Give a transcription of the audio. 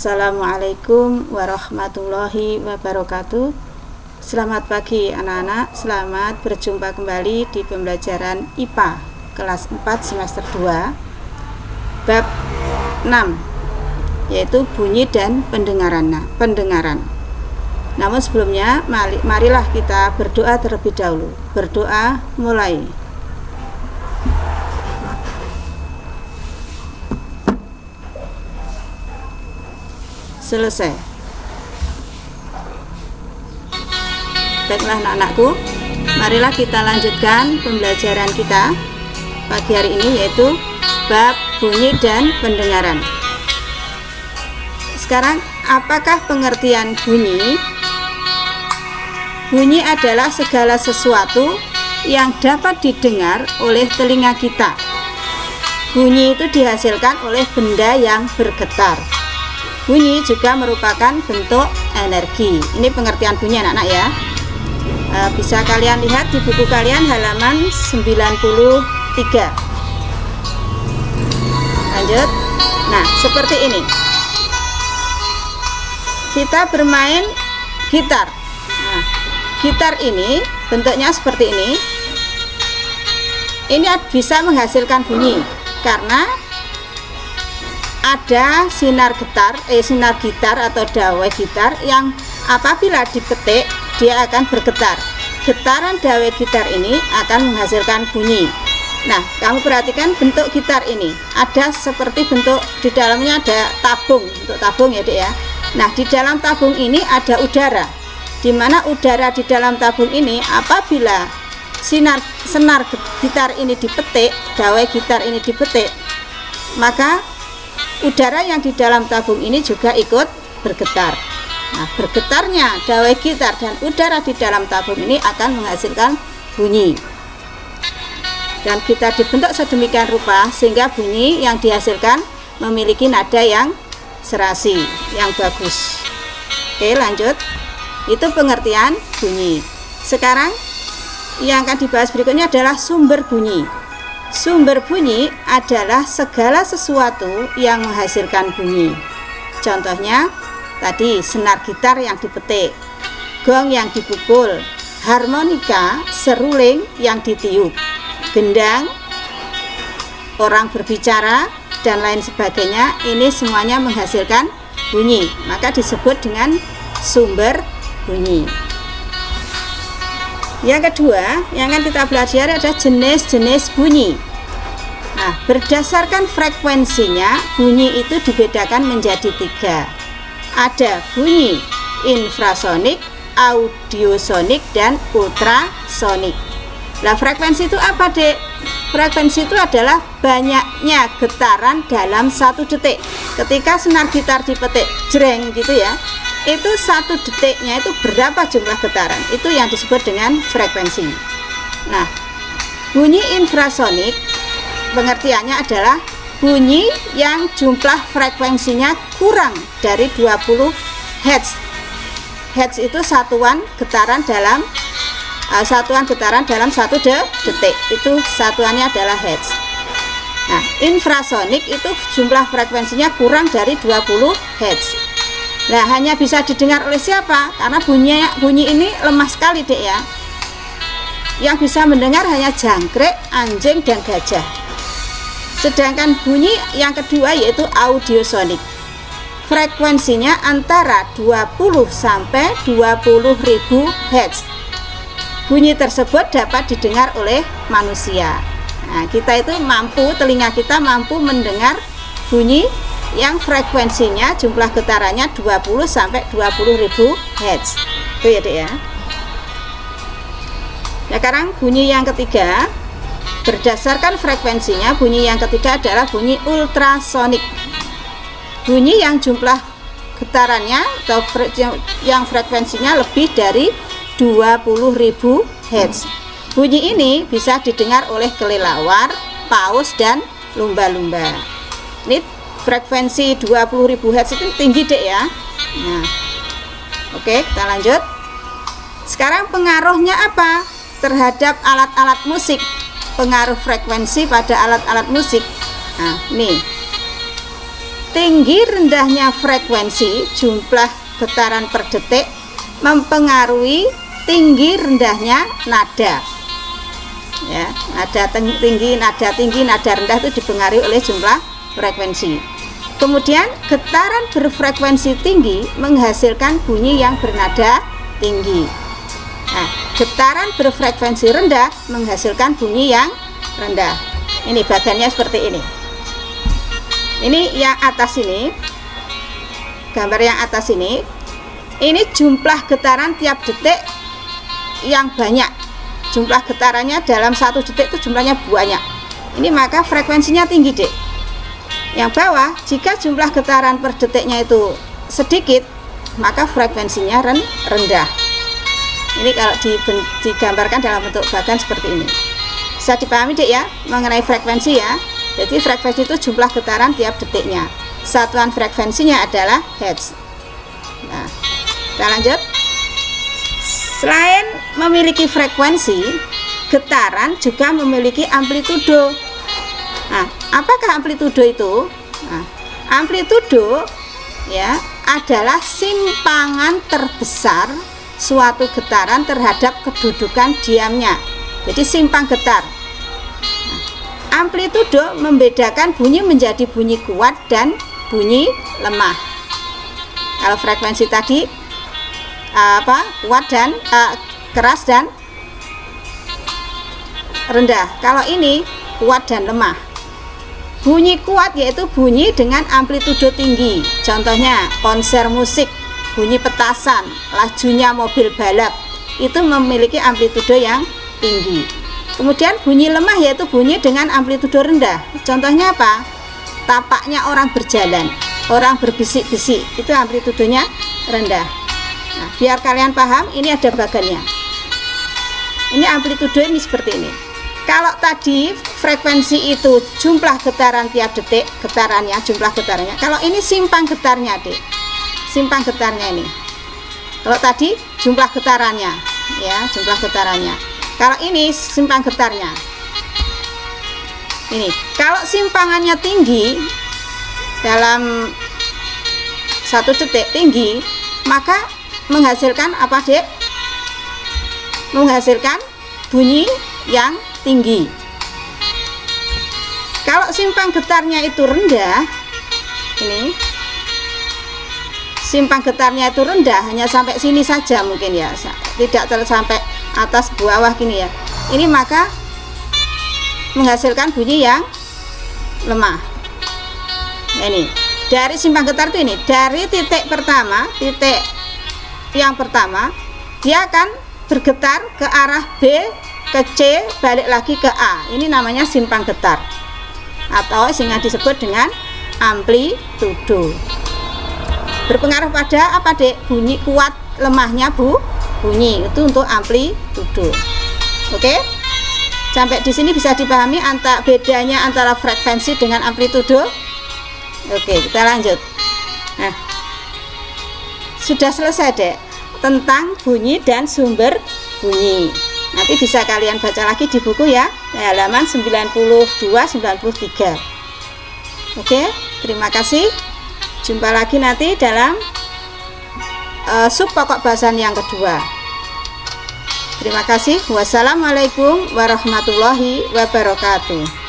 Assalamualaikum warahmatullahi wabarakatuh. Selamat pagi anak-anak, selamat berjumpa kembali di pembelajaran IPA kelas 4 semester 2 bab 6, yaitu bunyi dan pendengaran. Namun sebelumnya marilah kita berdoa terlebih dahulu. Berdoa mulai. Selesai. Baiklah anak-anakku, marilah kita lanjutkan pembelajaran kita pagi hari ini, yaitu bab bunyi dan pendengaran. Sekarang, apakah pengertian bunyi? Bunyi adalah segala sesuatu yang dapat didengar oleh telinga kita. Bunyi itu dihasilkan oleh benda yang bergetar. Bunyi juga merupakan bentuk energi. Ini pengertian bunyi anak-anak ya. Bisa kalian lihat di buku kalian halaman 93. Lanjut. Nah, seperti ini. Kita bermain gitar. Nah, gitar ini bentuknya seperti ini. Ini bisa menghasilkan bunyi karena ada sinar gitar atau dawai gitar yang apabila dipetik dia akan bergetar. Getaran dawai gitar ini akan menghasilkan bunyi. Nah, kamu perhatikan bentuk gitar ini. Ada seperti bentuk di dalamnya ada tabung, bentuk tabung ya Dek ya. Nah, di dalam tabung ini ada udara. Di mana udara di dalam tabung ini apabila senar gitar ini dipetik, dawai gitar ini dipetik, maka udara yang di dalam tabung ini juga ikut bergetar. Nah, bergetarnya dawai gitar dan udara di dalam tabung ini akan menghasilkan bunyi. Dan kita dibentuk sedemikian rupa sehingga bunyi yang dihasilkan memiliki nada yang serasi, yang bagus. Oke, lanjut. Itu pengertian bunyi. Sekarang yang akan dibahas berikutnya adalah sumber bunyi. Sumber bunyi adalah segala sesuatu yang menghasilkan bunyi. Contohnya tadi senar gitar yang dipetik, gong yang dipukul, harmonika, seruling yang ditiup, gendang, orang berbicara, dan lain sebagainya. Ini semuanya menghasilkan bunyi, maka disebut dengan sumber bunyi. Yang kedua, yang akan kita belajar adalah jenis-jenis bunyi. Nah, berdasarkan frekuensinya, bunyi itu dibedakan menjadi 3. Ada bunyi infrasonik, audiosonik, dan ultrasonik. Nah, frekuensi itu apa, Dek? Frekuensi itu adalah banyaknya getaran dalam 1 detik. Ketika senar gitar dipetik, jreng gitu ya, itu 1 detiknya itu berapa jumlah getaran, itu yang disebut dengan frekuensi. Nah, bunyi infrasonik pengertiannya adalah bunyi yang jumlah frekuensinya kurang dari 20 Hz. Hz itu satuan getaran dalam 1 detik, itu satuannya adalah Hz. Nah, infrasonik itu jumlah frekuensinya kurang dari 20 Hz. Nah, hanya bisa didengar oleh siapa? Karena bunyi ini lemah sekali, Dek ya. Yang bisa mendengar hanya jangkrik, anjing, dan gajah. Sedangkan bunyi yang kedua yaitu audiosonik. Frekuensinya antara 20 sampai 20.000 Hz. Bunyi tersebut dapat didengar oleh manusia. Nah, telinga kita mampu mendengar bunyi yang frekuensinya jumlah getarannya 20 sampai 20.000 Hz. Itu ya, Dek ya. Sekarang bunyi yang ketiga, berdasarkan frekuensinya, bunyi yang ketiga adalah bunyi ultrasonik. Bunyi yang jumlah getarannya atau yang frekuensinya lebih dari 20.000 Hz. Bunyi ini bisa didengar oleh kelelawar, paus, dan lumba-lumba. Ini frekuensi 20.000 Hz itu tinggi, Dek ya. Nah, oke, kita lanjut. Sekarang pengaruhnya apa terhadap alat-alat musik? Pengaruh frekuensi pada alat-alat musik. Nah, nih tinggi rendahnya frekuensi jumlah getaran per detik mempengaruhi tinggi rendahnya nada. Ya, nada tinggi, nada rendah itu dipengaruhi oleh jumlah frekuensi. Kemudian getaran berfrekuensi tinggi menghasilkan bunyi yang bernada tinggi. Nah, getaran berfrekuensi rendah menghasilkan bunyi yang rendah. Ini bagannya seperti ini. Ini yang atas ini, gambar yang atas ini jumlah getaran tiap detik yang banyak. Jumlah getarannya dalam 1 detik itu jumlahnya banyak. Ini maka frekuensinya tinggi, Dek. Yang bawah, jika jumlah getaran per detiknya itu sedikit, maka frekuensinya rendah. Ini kalau digambarkan dalam bentuk bagan seperti ini. Bisa dipahami, Dek, ya, mengenai frekuensi ya. Jadi frekuensi itu jumlah getaran tiap detiknya. Satuan frekuensinya adalah hertz. Nah, kita lanjut. Selain memiliki frekuensi, getaran juga memiliki amplitudo. Nah, apakah amplitudo itu? Nah, amplitudo ya adalah simpangan terbesar suatu getaran terhadap kedudukan diamnya. Jadi simpang getar. Amplitudo membedakan bunyi menjadi bunyi kuat dan bunyi lemah. Kalau frekuensi tadi kuat dan keras dan rendah. Kalau ini kuat dan lemah. Bunyi kuat yaitu bunyi dengan amplitudo tinggi. Contohnya konser musik, bunyi petasan, lajunya mobil balap. Itu memiliki amplitudo yang tinggi. Kemudian bunyi lemah yaitu bunyi dengan amplitudo rendah. Contohnya apa? Tapaknya orang berjalan, orang berbisik-bisik, itu amplitudonya rendah. Nah, biar kalian paham, ini ada bagannya. Ini amplitudo ini seperti ini. Kalau tadi frekuensi itu jumlah getaran tiap detik, getarannya, jumlah getarannya. Kalau ini simpang getarnya, Dek. Simpang getarnya ini. Kalau tadi jumlah getarannya, ya, jumlah getarannya. Kalau ini simpang getarnya. Ini, kalau simpangannya tinggi dalam 1 detik tinggi, maka menghasilkan apa, Dek? Menghasilkan bunyi yang tinggi. Kalau simpang getarnya itu rendah, ini simpang getarnya itu rendah, hanya sampai sini saja mungkin ya, tidak sampai atas bawah gini ya. Ini maka menghasilkan bunyi yang lemah. Nah, ini dari simpang getar itu ini, dari titik pertama, titik yang pertama, dia akan bergetar ke arah B, ke C, balik lagi ke A. Ini namanya simpang getar, atau sehingga disebut dengan amplitudo. Berpengaruh pada apa, Dek? Bunyi kuat lemahnya bunyi itu untuk amplitudo. Oke? Sampai di sini bisa dipahami bedanya antara frekuensi dengan amplitudo. Oke, kita lanjut. Nah, sudah selesai, Dek, tentang bunyi dan sumber bunyi. Nanti bisa kalian baca lagi di buku ya, halaman 92-93. Oke, terima kasih. Jumpa lagi nanti dalam sub pokok bahasan yang kedua. Terima kasih. Wassalamualaikum warahmatullahi wabarakatuh.